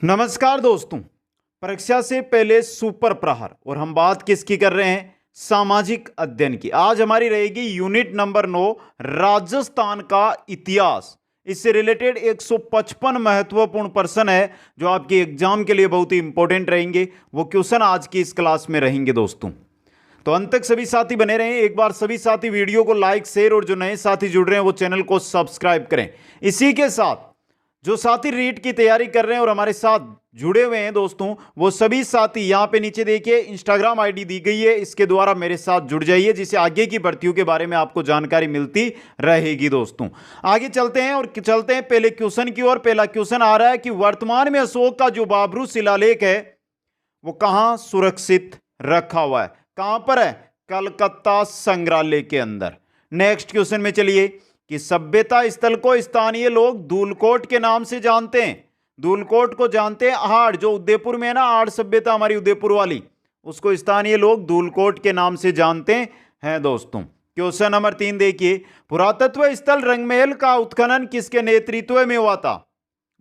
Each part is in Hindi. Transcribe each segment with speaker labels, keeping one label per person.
Speaker 1: नमस्कार दोस्तों। परीक्षा से पहले सुपर प्रहार और हम बात किसकी कर रहे हैं? सामाजिक अध्ययन की। आज हमारी रहेगी यूनिट नंबर 9 राजस्थान का इतिहास। इससे रिलेटेड 155 महत्वपूर्ण प्रश्न है जो आपके एग्जाम के लिए बहुत ही इंपॉर्टेंट रहेंगे। वो क्वेश्चन आज की इस क्लास में रहेंगे दोस्तों। तो अंत तक सभी साथी बने रहें। एक बार सभी साथी वीडियो को लाइक शेयर और जो नए साथी जुड़ रहे हैं वो चैनल को सब्सक्राइब करें। इसी के साथ जो साथी रीट की तैयारी कर रहे हैं और हमारे साथ जुड़े हुए हैं दोस्तों, वो सभी साथी यहां पे नीचे देखिए इंस्टाग्राम आईडी दी गई है, इसके द्वारा मेरे साथ जुड़ जाइए जिससे आगे की भर्तियों के बारे में आपको जानकारी मिलती रहेगी दोस्तों। आगे चलते हैं और चलते हैं पहले क्वेश्चन की ओर। पहला क्वेश्चन आ रहा है कि वर्तमान में अशोक का जो बाबरू शिलालेख है वो कहां सुरक्षित रखा हुआ है? कहां पर है? कलकत्ता संग्रहालय के अंदर। नेक्स्ट क्वेश्चन में चलिए कि सभ्यता स्थल को स्थानीय लोग धूलकोट के नाम से जानते हैं। धूलकोट को जानते हैं आहड़, जो उदयपुर में है ना, आहड़ सभ्यता हमारी उदयपुर वाली, उसको स्थानीय लोग धूलकोट के नाम से जानते हैं दोस्तों। क्वेश्चन नंबर 3 देखिए, पुरातत्व स्थल रंगमहल का उत्खनन किसके नेतृत्व में हुआ था?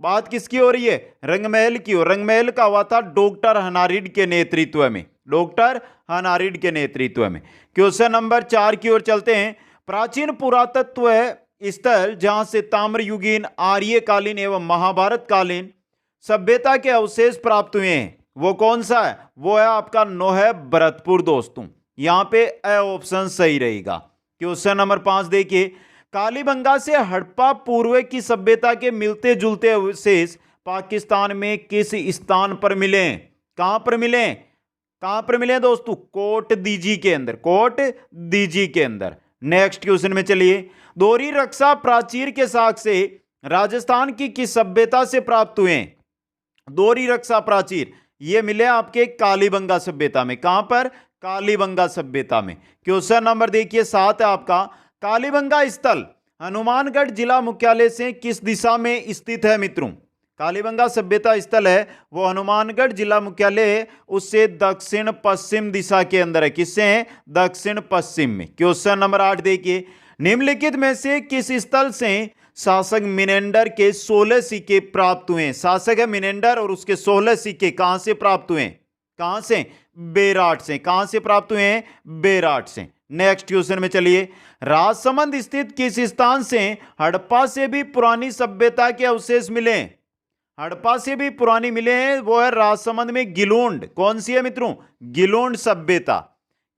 Speaker 1: बात किसकी हो रही है? रंगमहल की हो। रंगमहल का हुआ था डॉक्टर हनारिड के नेतृत्व में। डॉक्टर हनारिड के नेतृत्व में। क्वेश्चन नंबर 4 की ओर चलते हैं। प्राचीन पुरातत्व स्थल जहां से ताम्रयुगीन, आर्यकालीन एवं महाभारत कालीन सभ्यता के अवशेष प्राप्त हुए हैं वो कौन सा है? वो है आपका नौहर भरतपुर दोस्तों। यहां पे ए ऑप्शन सही रहेगा। क्वेश्चन नंबर 5 देखिए, कालीबंगा से हड़प्पा पूर्व की सभ्यता के मिलते जुलते अवशेष पाकिस्तान में किस स्थान पर मिले? कहां पर मिले? कहां पर मिले दोस्तों? कोट दीजी के अंदर। कोट दीजी के अंदर। नेक्स्ट क्वेश्चन में चलिए, दोहरी रक्षा प्राचीर के साक्ष्य से राजस्थान की किस सभ्यता से प्राप्त हुए? दोहरी रक्षा प्राचीर ये मिले आपके कालीबंगा सभ्यता में। कहां पर? कालीबंगा सभ्यता में। क्वेश्चन नंबर देखिए 7 है आपका, कालीबंगा स्थल हनुमानगढ़ जिला मुख्यालय से किस दिशा में स्थित है मित्रों? कालीबंगा सभ्यता स्थल है वो हनुमानगढ़ जिला मुख्यालय है, उससे दक्षिण पश्चिम दिशा के अंदर है। किससे है? दक्षिण पश्चिम में। क्वेश्चन नंबर 8 देखिए, निम्नलिखित में से किस स्थल से शासक मिनेंडर के 16 सिक्के प्राप्त हुए? शासक है मिनेंडर और उसके 16 सिक्के कहां से प्राप्त हुए? कहां से? बेराट से। कहां से प्राप्त हुए हैं? बेराट से। नेक्स्ट क्वेश्चन में चलिए, राजसमंद स्थित किस स्थान से हड़प्पा से भी पुरानी सभ्यता के अवशेष मिले? हड़प्पा से भी पुरानी मिले हैं वो है राजसमंद में गिलोंड। कौन सी है मित्रों? गिलोंड सभ्यता।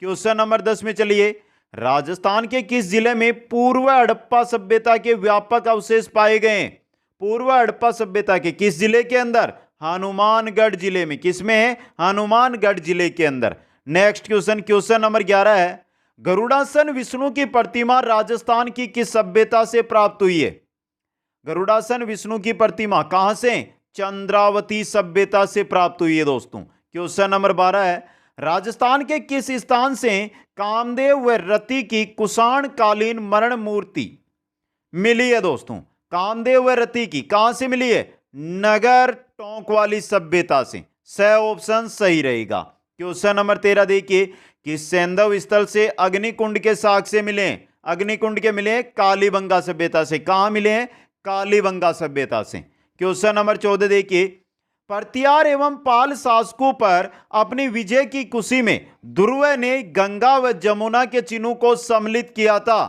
Speaker 1: क्वेश्चन नंबर 10 में चलिए, राजस्थान के किस जिले में पूर्व हड़प्पा सभ्यता के व्यापक अवशेष पाए गए? पूर्व हड़प्पा सभ्यता के किस जिले के अंदर? हनुमानगढ़ जिले में। किसमें है? हनुमानगढ़ जिले के अंदर। नेक्स्ट क्वेश्चन, क्वेश्चन नंबर 11 है, गरुड़ासन विष्णु की प्रतिमा राजस्थान की किस सभ्यता से प्राप्त हुई है? गरुड़ासन विष्णु की प्रतिमा कहां से? चंद्रावती सभ्यता से प्राप्त हुई है दोस्तों। क्वेश्चन नंबर 12 है, राजस्थान के किस स्थान से कामदेव व रति की कुषाण कालीन मरण मूर्ति मिली है दोस्तों? कामदेव व रति की कहां से मिली है? नगर टोंक वाली सभ्यता से। सही ऑप्शन सही रहेगा। क्वेश्चन नंबर 13 देखिए, कि सैंधव स्थल से अग्निकुंड के साक्ष्य मिले? अग्निकुंड के मिले कालीबंगा सभ्यता से। कहां मिले? कालीबंगा सभ्यता से। क्वेश्चन नंबर 14 देखिए, परतियार एवं पाल शासकों पर अपनी विजय की खुशी में ध्रुव ने गंगा व जमुना के चिन्हों को सम्मिलित किया था।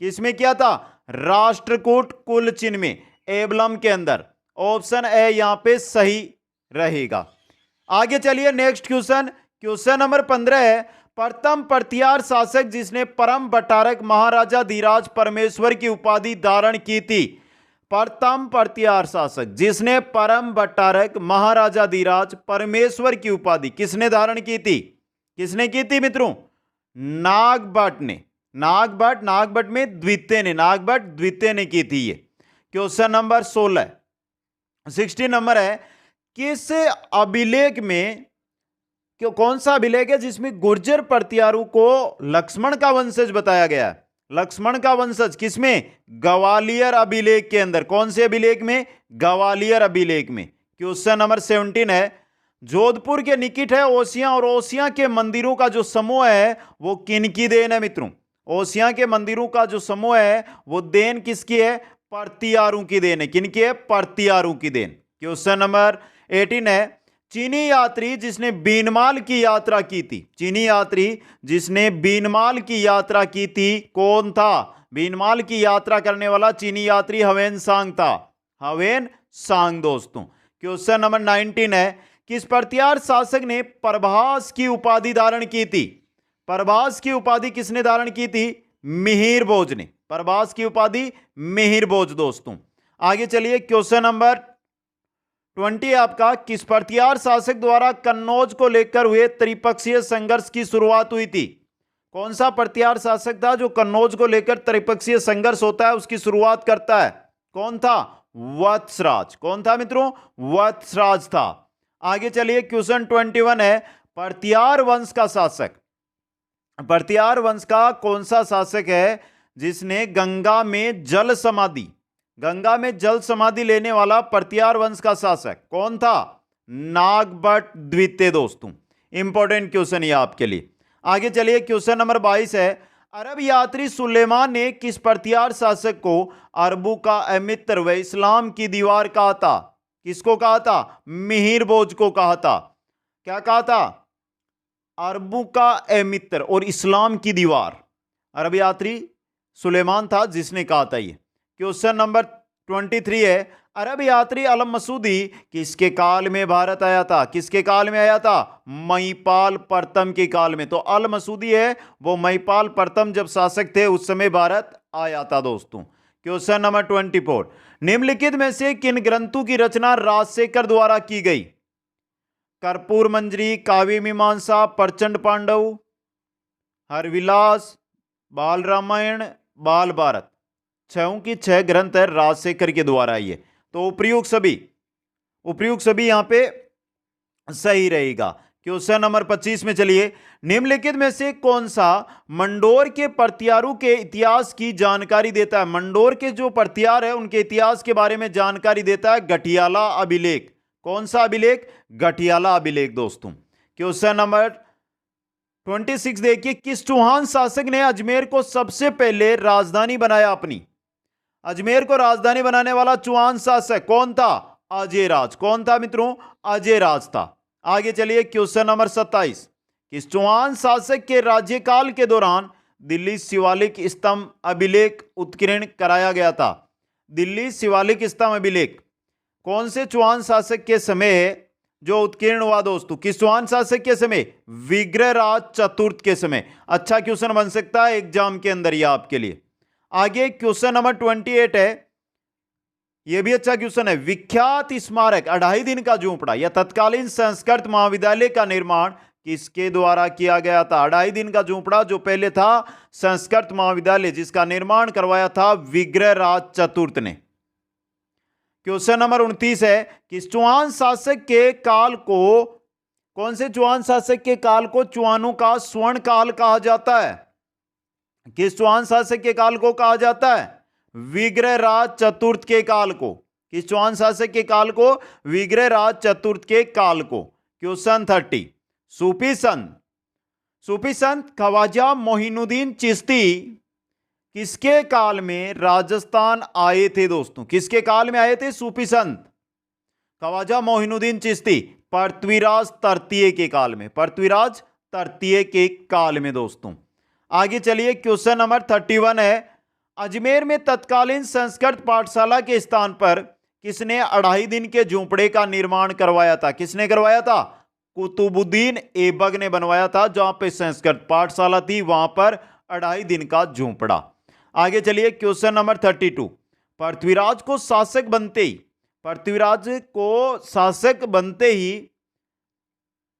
Speaker 1: किसमें किया था? राष्ट्रकूट कुल चिन्ह में, एबलम के अंदर। ऑप्शन ए यहां पे सही रहेगा। आगे चलिए नेक्स्ट क्वेश्चन। क्वेश्चन नंबर 15 है, प्रथम परतियार शासक जिसने परम बटारक महाराजा धीराज परमेश्वर की उपाधि धारण की थी? प्रथम परतियार शासक जिसने परम बटारक महाराजा धीराज परमेश्वर की उपाधि किसने धारण की थी? किसने की थी मित्रों? नागभट्ट ने। नागभट्ट में द्वितीय ने, नागभट्ट द्वितीय ने की थी ये। क्वेश्चन नंबर 16 नंबर है, किस अभिलेख में, कौन सा अभिलेख है जिसमें गुर्जर परतियारों को लक्ष्मण का वंशज बताया गया है? लक्ष्मण का वंशज किसमें? ग्वालियर अभिलेख के अंदर। कौन से अभिलेख में? ग्वालियर अभिलेख में। क्वेश्चन नंबर 17 है, जोधपुर के निकट है ओसियां और ओसियां के मंदिरों का जो समूह है वो किनकी देन है मित्रों? ओसियां के मंदिरों का जो समूह है वो देन किसकी है? परतियारों की देन है। किनकी है? परतियारों की देन। क्वेश्चन नंबर 18 है, चीनी यात्री जिसने बीनमाल की यात्रा की थी, चीनी यात्री जिसने बीनमाल की यात्रा की थी, कौन था? बीनमाल की यात्रा करने वाला चीनी यात्री हवेन सांग था, हवेन सांग दोस्तों। क्वेश्चन नंबर 19 है, किस प्रतिहार शासक ने प्रभास की उपाधि धारण की थी? प्रभास की उपाधि किसने धारण की थी? मिहिर भोज ने, प्रभास की उपाधि मिहिर भोज दोस्तों। आगे चलिए, क्वेश्चन नंबर 20 आपका, किस प्रतिहार शासक द्वारा कन्नौज को लेकर हुए त्रिपक्षीय संघर्ष की शुरुआत हुई थी? कौन सा प्रतिहार शासक था जो कन्नौज को लेकर त्रिपक्षीय संघर्ष होता है उसकी शुरुआत करता है? कौन था? वत्सराज। कौन था मित्रों? वत्सराज था। आगे चलिए, क्वेश्चन 21 है, प्रतिहार वंश का शासक, प्रतिहार वंश का कौन सा शासक है जिसने गंगा में जल समाधि, गंगा में जल समाधि लेने वाला प्रतिहार वंश का शासक कौन था? नागभट्ट द्वितीय दोस्तों। इंपॉर्टेंट क्वेश्चन ये आपके लिए। आगे चलिए, क्वेश्चन नंबर 22 है, अरब यात्री सुलेमान ने किस प्रतिहार शासक को अरबों का अमित्र व इस्लाम की दीवार कहा था? किसको कहा था? मिहिर भोज को कहा था। क्या कहा था? अरबों का अमित्र और इस्लाम की दीवार। अरब यात्री सुलेमान था जिसने कहा था ये। क्वेश्चन नंबर 23 है, अरब यात्री अलम मसूदी किसके काल में भारत आया था? किसके काल में आया था? महिपाल प्रथम के काल में। तो अल मसूदी है वो महिपाल प्रथम जब शासक थे उस समय भारत आया था दोस्तों। क्वेश्चन नंबर 24, निम्नलिखित में से किन ग्रंथों की रचना राजशेखर द्वारा की गई? कर्पूर मंजरी, काव्य मीमांसा, प्रचंड पांडव, हरविलास, बाल रामायण, बाल भारत। छहों की छह ग्रंथ है राजशेखर के द्वारा ये। तो उपयुक्त सभी यहां पे सही रहेगा। क्वेश्चन नंबर 25 में चलिए, निम्नलिखित में से कौन सा मंडोर के प्रतिहारों के इतिहास की जानकारी देता है? मंडोर के जो प्रतिहार है उनके इतिहास के बारे में जानकारी देता है गठियाला अभिलेख। कौन सा अभिलेख? गठियाला अभिलेख दोस्तों। क्वेश्चन नंबर 26 देखिए, किस चौहान शासक ने अजमेर को सबसे पहले राजधानी बनाया अपनी? अजमेर को राजधानी बनाने वाला चौहान शासक कौन था? अजयराज। कौन था मित्रों? अजयराज था। आगे चलिए, क्वेश्चन नंबर 27, किस चौहान शासक के राज्यकाल के दौरान दिल्ली शिवालिक स्तंभ अभिलेख उत्कीर्ण कराया गया था? दिल्ली शिवालिक स्तंभ अभिलेख कौन से चौहान शासक के समय जो उत्कीर्ण हुआ दोस्तों? किस चौहान शासक के समय? विग्रहराज चतुर्थ के समय। अच्छा क्वेश्चन बन सकता है एग्जाम के अंदर यह आपके लिए। आगे क्वेश्चन नंबर 28 है, यह भी अच्छा क्वेश्चन है, विख्यात स्मारक 2.5 दिन का झोंपड़ा या तत्कालीन संस्कृत महाविद्यालय का निर्माण किसके द्वारा किया गया था? 2.5 दिन का झोंपड़ा जो पहले था संस्कृत महाविद्यालय, जिसका निर्माण करवाया था विग्रहराज चतुर्थ ने। क्वेश्चन नंबर 29 है, किस चौहान शासक के काल को, कौन से चौहान शासक के काल को चौहानों का स्वर्ण काल कहा जाता है? किस चौहान शासक के काल को कहा जाता है? विग्रहराज चतुर्थ के काल को। किस चौहान शासक के काल को? विग्रहराज चतुर्थ के काल को। क्वेश्चन 30, सूफी संत ख्वाजा मोइनुद्दीन चिश्ती किसके काल में राजस्थान आए थे दोस्तों? किसके काल में आए थे सूफी संत ख्वाजा मोइनुद्दीन चिश्ती? पृथ्वीराज तृतीय के काल में, पृथ्वीराज तृतीय के काल में दोस्तों। आगे चलिए, क्वेश्चन नंबर 31 है, अजमेर में तत्कालीन संस्कृत पाठशाला के स्थान पर किसने 2.5 दिन के झोंपड़े का निर्माण करवाया था? किसने करवाया था? कुतुबुद्दीन ऐबक ने बनवाया था। जहां पे संस्कृत पाठशाला थी वहां पर 2.5 दिन का झोंपड़ा। आगे चलिए, क्वेश्चन नंबर 32, पृथ्वीराज को शासक बनते ही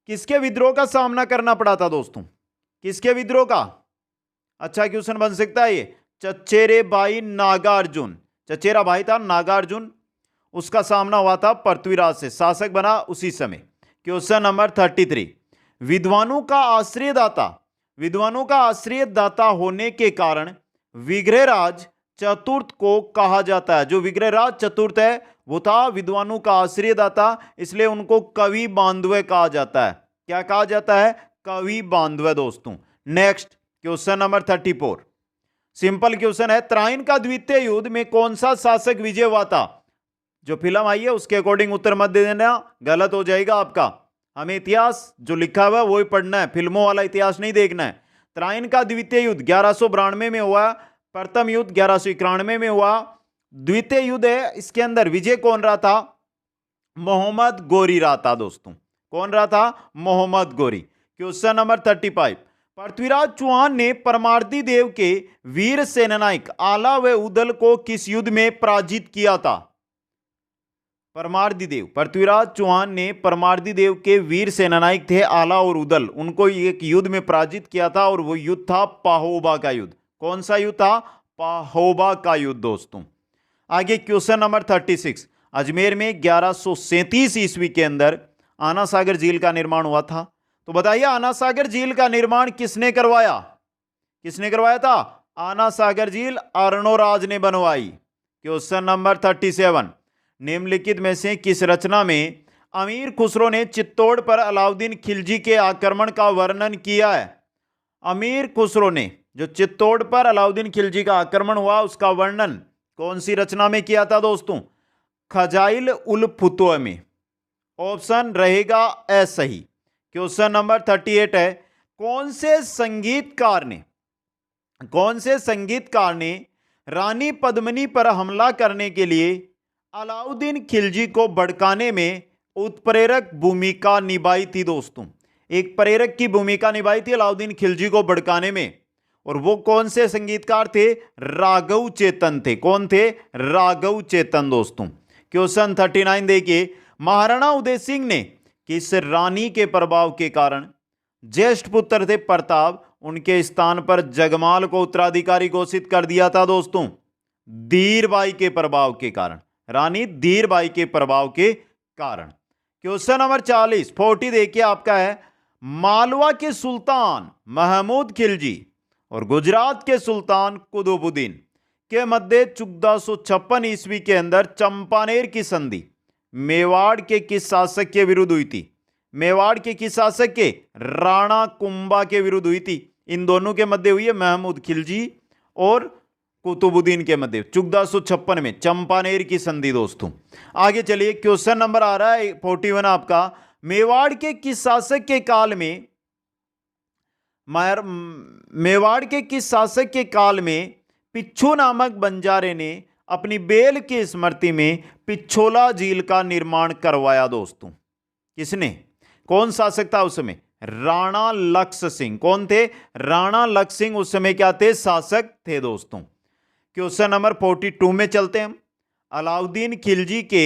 Speaker 1: किसके विद्रोह का सामना करना पड़ा था दोस्तों? किसके विद्रोह का? अच्छा क्वेश्चन बन सकता है ये, चचेरे भाई नागार्जुन, चचेरा भाई था नागार्जुन, उसका सामना हुआ था पृथ्वीराज से, शासक बना उसी समय। क्वेश्चन नंबर 33, विद्वानों का आश्रयदाता होने के कारण विग्रहराज चतुर्थ को कहा जाता है। जो विग्रहराज चतुर्थ है वो था विद्वानों का आश्रयदाता, इसलिए उनको कवि बांधव कहा जाता है। क्या कहा जाता है? कवि बांधव दोस्तों। Next question number 34, simple question है, त्राइन का द्वितीय युद्ध में कौन सा शासक विजय हुआ था? जो फिल्म आई है उसके अकॉर्डिंग उत्तर मत दे देना, गलत हो जाएगा आपका। हमें इतिहास जो लिखा हुआ है वो ही पढ़ना है, फिल्मों वाला इतिहास नहीं देखना है। त्राइन का द्वितीय युद्ध 1192 में हुआ, प्रथम युद्ध 1191 में हुआ। द्वितीय युद्ध है, इसके अंदर विजय कौन रहा था? मोहम्मद गोरी रहा था दोस्तों। कौन रहा था? मोहम्मद गोरी। क्वेश्चन नंबर 35, पृथ्वीराज चौहान ने परमार्दी देव के वीर सेनानायक आला व उदल को किस युद्ध में पराजित किया था? परमार्दी देव, पृथ्वीराज चौहान ने परमार्दी देव के वीर सेनानायक थे आला और उदल, उनको एक युद्ध में पराजित किया था और वो युद्ध था पाहोबा का युद्ध। कौन सा युद्ध था? पाहोबा का युद्ध दोस्तों। आगे क्वेश्चन नंबर 36, अजमेर में 1137 ईस्वी के अंदर आना सागर झील का निर्माण हुआ था। तो बताइए आना सागर झील का निर्माण किसने करवाया? किसने करवाया था? आना सागर झील अर्णोराज ने बनवाई। क्वेश्चन नंबर 37, निम्नलिखित में से किस रचना में अमीर खुसरो ने चित्तौड़ पर अलाउद्दीन खिलजी के आक्रमण का वर्णन किया है? अमीर खुसरो ने जो चित्तौड़ पर अलाउद्दीन खिलजी का आक्रमण हुआ उसका वर्णन कौन सी रचना में किया था दोस्तों? खजाइल उल फुतुह में। ऑप्शन रहेगा ए सही। क्वेश्चन नंबर 38 है, कौन से संगीतकार ने रानी पद्मिनी पर हमला करने के लिए अलाउद्दीन खिलजी को भड़काने में उत्प्रेरक भूमिका निभाई थी दोस्तों? एक प्रेरक की भूमिका निभाई थी अलाउद्दीन खिलजी को भड़काने में, और वो कौन से संगीतकार थे? राघव चेतन थे। कौन थे? राघव चेतन दोस्तों। क्वेश्चन 39 देखिए, महाराणा उदय सिंह ने किस रानी के प्रभाव के कारण, ज्येष्ठ पुत्र थे प्रताप, उनके स्थान पर जगमाल को उत्तराधिकारी घोषित कर दिया था दोस्तों? धीरबाई के प्रभाव के कारण, रानी धीरबाई के प्रभाव के कारण। क्वेश्चन नंबर 40 देखिए आपका है, मालवा के सुल्तान महमूद खिलजी और गुजरात के सुल्तान कुतुबुद्दीन के मध्य 1456 ईस्वी के अंदर चंपानेर की संधि मेवाड़ के किस शासक के विरुद्ध हुई थी? मेवाड़ के किस शासक के? राणा कुंभा के विरुद्ध हुई थी। इन दोनों के मध्य हुई है, महमूद खिलजी और कुतुबुद्दीन के मध्य 1456 में चंपानेर की संधि दोस्तों। आगे चलिए, क्वेश्चन नंबर आ रहा है 41 आपका, मेवाड़ के किस शासक के काल में मेवाड़ के किस शासक के काल में पिच्छू नामक बंजारे ने अपनी बेल की स्मृति में पिछोला झील का निर्माण करवाया दोस्तों? किसने? कौन शासक था उस समय? राणा लक्ष्य सिंह। कौन थे? राणा लक्ष्य सिंह उस समय क्या थे? शासक थे दोस्तों। क्वेश्चन नंबर 42 में चलते हैं। अलाउद्दीन खिलजी के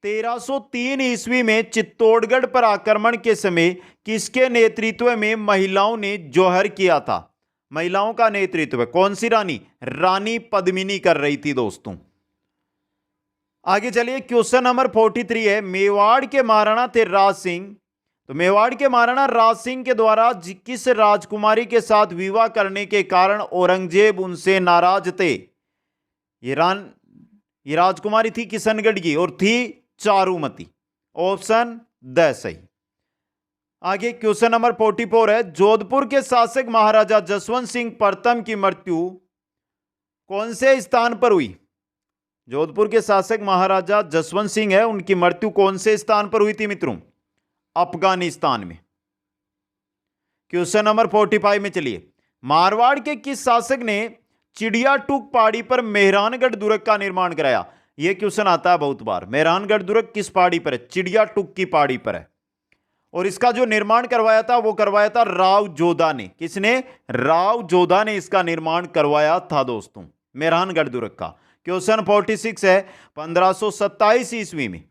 Speaker 1: 1303 ईस्वी में चित्तौड़गढ़ पर आक्रमण के समय किसके नेतृत्व में महिलाओं ने जौहर किया था? महिलाओं का नेतृत्व कौन सी रानी? रानी पद्मिनी कर रही थी दोस्तों। आगे चलिए, क्वेश्चन नंबर 43 है, मेवाड़ के महाराणा थे राज सिंह, तो मेवाड़ के महाराणा राज सिंह के द्वारा किस राजकुमारी के साथ विवाह करने के कारण औरंगजेब उनसे नाराज थे? ये राजकुमारी थी किशनगढ़ की और थी चारुमती। ऑप्शन द सही। आगे क्वेश्चन नंबर 44 है, जोधपुर के शासक महाराजा जसवंत सिंह प्रथम की मृत्यु कौन से स्थान पर हुई? जोधपुर के शासक महाराजा जसवंत सिंह है, उनकी मृत्यु कौन से स्थान पर हुई थी मित्रों? अफगानिस्तान में। क्वेश्चन नंबर 45 में चलिए, मारवाड़ के किस शासक ने चिड़ियाटूक पहाड़ी पर मेहरानगढ़ दुर्ग का निर्माण कराया? यह क्वेश्चन आता है बहुत बार। मेहरानगढ़ दुर्ग किस पहाड़ी पर है? चिड़ियाटूक की पहाड़ी पर है। और इसका जो निर्माण करवाया था वो करवाया था राव जोधा ने। किसने? राव जोधा ने इसका निर्माण करवाया था दोस्तों, मेहरानगढ़ दुर्ग का। क्वेश्चन 46 है, 1527 ईस्वी में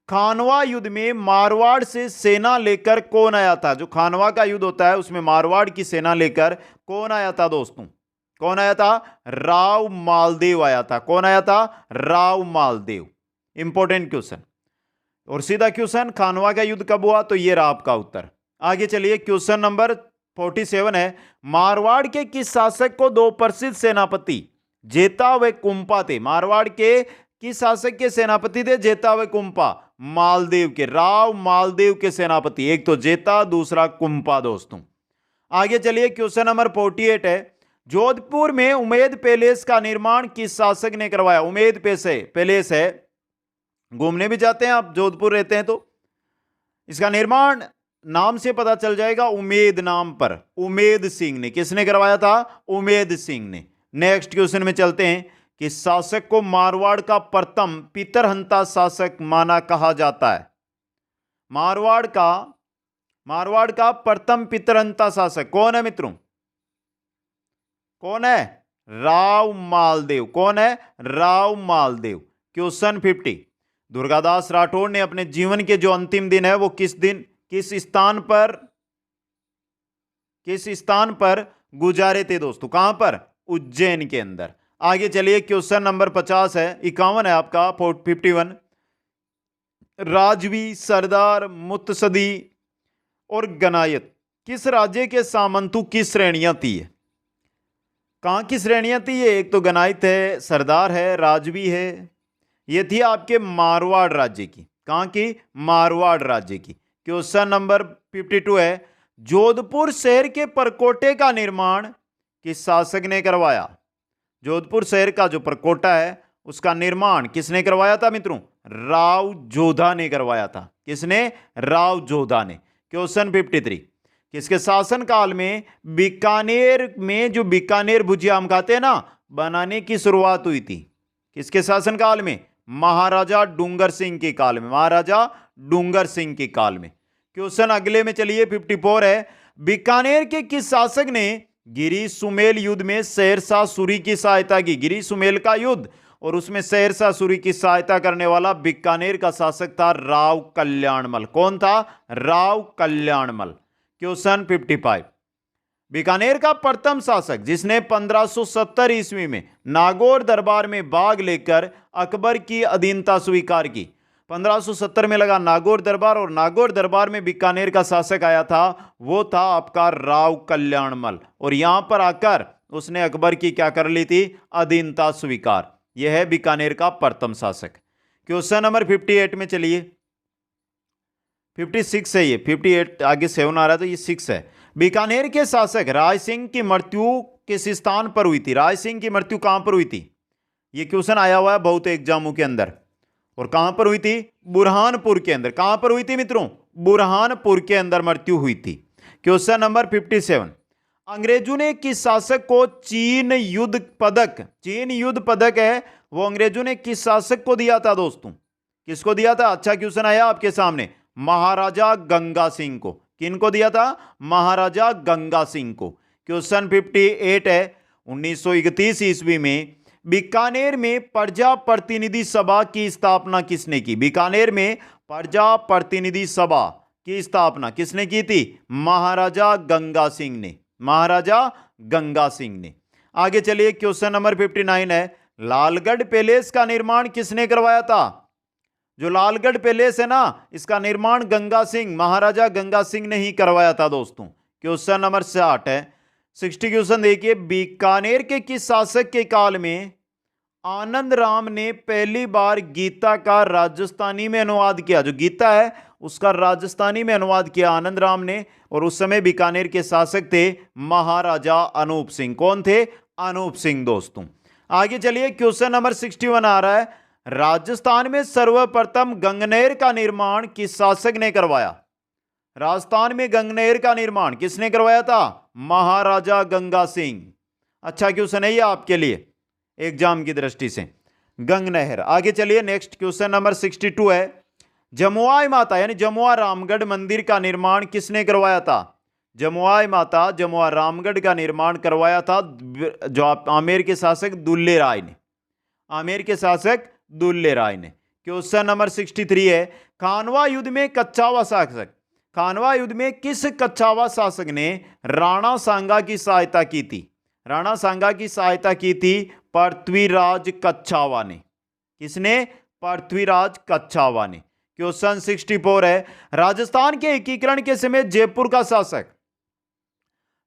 Speaker 1: खानवा युद्ध में मारवाड़ से सेना लेकर कौन आया था? जो खानवा का युद्ध होता है उसमें मारवाड़ की सेना लेकर कौन आया था दोस्तों? कौन आया था? राव मालदेव आया था। कौन आया था? राव मालदेव। Important question. और सीधा क्वेश्चन, खानवा का युद्ध कब हुआ? तो ये रहा आपका उत्तर। आगे चलिए, क्वेश्चन नंबर 47 है, मारवाड़ के किस शासक को दो प्रसिद्ध सेनापति जेता व कुंपा थे? मारवाड़ के किस शासक के सेनापति थे जेता व कुंपा? मालदेव के, राव मालदेव के सेनापति। एक तो जेता, दूसरा कुंपा दोस्तों। आगे चलिए, क्वेश्चन नंबर 48 है, जोधपुर में उमेद पैलेस का निर्माण किस शासक ने करवाया? उमेद पैलेस है घूमने भी जाते हैं आप, जोधपुर रहते हैं तो। इसका निर्माण नाम से पता चल जाएगा, उमेद नाम पर, उमेद सिंह ने। किसने करवाया था? उमेद सिंह ने। नेक्स्ट क्वेश्चन में चलते हैं कि शासक को मारवाड़ का प्रथम पितरहंता शासक माना कहा जाता है। मारवाड़ का प्रथम पितरहंता शासक कौन है मित्रों? कौन है? राव मालदेव। कौन है? राव मालदेव। क्वेश्चन 50, दुर्गादास राठौड़ ने अपने जीवन के जो अंतिम दिन है वो किस स्थान पर गुजारे थे दोस्तों? कहां पर? उज्जैन के अंदर। आगे चलिए, क्वेश्चन नंबर 50 है, 51 है आपका, 51। राजवी, सरदार, मुत्सदी और गनायत किस राज्य के सामंतों की श्रेणियां थी? कहां की श्रेणियां थी ये? एक तो गनायत है, सरदार है, राजवी है। ये थी आपके मारवाड़ राज्य की। कहां की? मारवाड़ राज्य की। क्वेश्चन नंबर 52 है, जोधपुर शहर के परकोटे का निर्माण किस शासक ने करवाया? जोधपुर शहर का जो परकोटा है उसका निर्माण किसने करवाया था मित्रों? राव जोधा ने करवाया था। किसने? राव जोधा ने। क्वेश्चन 53, किसके शासन काल में बीकानेर में जो बीकानेर भुजिया हम खाते हैं ना, बनाने की शुरुआत हुई थी? किसके शासन काल में? महाराजा डूंगर सिंह के काल में। महाराजा डूंगर सिंह के काल में। क्वेश्चन अगले में चलिए, 54 है, बीकानेर के किस शासक ने गिरी सुमेल युद्ध में शेरशाह सूरी की सहायता की? गिरी सुमेल का युद्ध और उसमें शेरशाह सूरी की सहायता करने वाला बीकानेर का शासक था राव कल्याणमल। कौन था? राव कल्याणमल। क्वेश्चन 55, बीकानेर का प्रथम शासक जिसने 1570 ईस्वी में नागौर दरबार में भाग लेकर अकबर की अधीनता स्वीकार की। 1570 में लगा नागौर दरबार और नागौर दरबार में बीकानेर का शासक आया था, वो था आपका राव कल्याणमल। और यहां पर आकर उसने अकबर की क्या कर ली थी? अधीनता स्वीकार। यह है बीकानेर का प्रथम शासक। क्वेश्चन नंबर 58 में चलिए, 56 है ये, 58 आगे 7 आ रहा है तो ये 6 है। बीकानेर के शासक राय सिंह की मृत्यु किस स्थान पर हुई थी? राय सिंह की मृत्यु कहां पर हुई थी? ये क्वेश्चन आया हुआ है बहुत एग्जामों के अंदर। और कहां पर हुई थी? बुरहानपुर के अंदर। कहां पर हुई थी मित्रों? बुरहानपुर के अंदर मृत्यु हुई थी। क्वेश्चन नंबर 57, अंग्रेजों ने किस शासक को चीन युद्ध पदक है वो अंग्रेजों ने किस शासक को दिया था दोस्तों? किसको दिया था? अच्छा क्वेश्चन आया आपके सामने, महाराजा गंगा सिंह को। किनको दिया था? महाराजा गंगा सिंह को। क्वेश्चन 58 है, 1931 ईस्वी में बीकानेर में प्रजा प्रतिनिधि सभा की स्थापना किसने की? बीकानेर में प्रजा प्रतिनिधि सभा की स्थापना किसने की थी? महाराजा गंगा सिंह ने। महाराजा गंगा सिंह ने। आगे चलिए, क्वेश्चन नंबर 59 है, लालगढ़ पैलेस का निर्माण किसने करवाया था? जो लालगढ़ पैलेस है ना, इसका निर्माण गंगा सिंह, महाराजा गंगा सिंह ने ही करवाया था दोस्तों। क्वेश्चन नंबर 60 है, 60 क्वेश्चन देखिए, बीकानेर के किस शासक के काल में आनंद राम ने पहली बार गीता का राजस्थानी में अनुवाद किया? जो गीता है उसका राजस्थानी में अनुवाद किया आनंद राम ने, और उस समय बीकानेर के शासक थे महाराजा अनूप सिंह। कौन थे? अनूप सिंह दोस्तों। आगे चलिए, क्वेश्चन नंबर 61 आ रहा है, राजस्थान में सर्वप्रथम गंगनहर का निर्माण किस शासक ने करवाया? राजस्थान में गंगनहर का निर्माण किसने करवाया था? महाराजा गंगा सिंह। अच्छा क्वेश्चन है ये आपके लिए एग्जाम की दृष्टि से, गंगनहर। आगे चलिए, नेक्स्ट क्वेश्चन नंबर 62 है, जमुआई माता यानी जमुआ रामगढ़ मंदिर का निर्माण किसने करवाया था? जमुआई माता जमुआ रामगढ़ का निर्माण करवाया था जो आमेर के शासक दुल्ले राय ने। आमेर के शासक दुल्ले राय ने। क्वेश्चन नंबर 63 है, खानवा युद्ध में कच्छावा शासक, खानवा युद्ध में किस कच्छावा शासक ने राणा सांगा की सहायता की थी? राणा सांगा की सहायता की थी पृथ्वीराज कच्छावा ने। किसने? पृथ्वीराज कच्छावा ने। क्वेश्चन 64 है, राजस्थान के एकीकरण के समय जयपुर का शासक,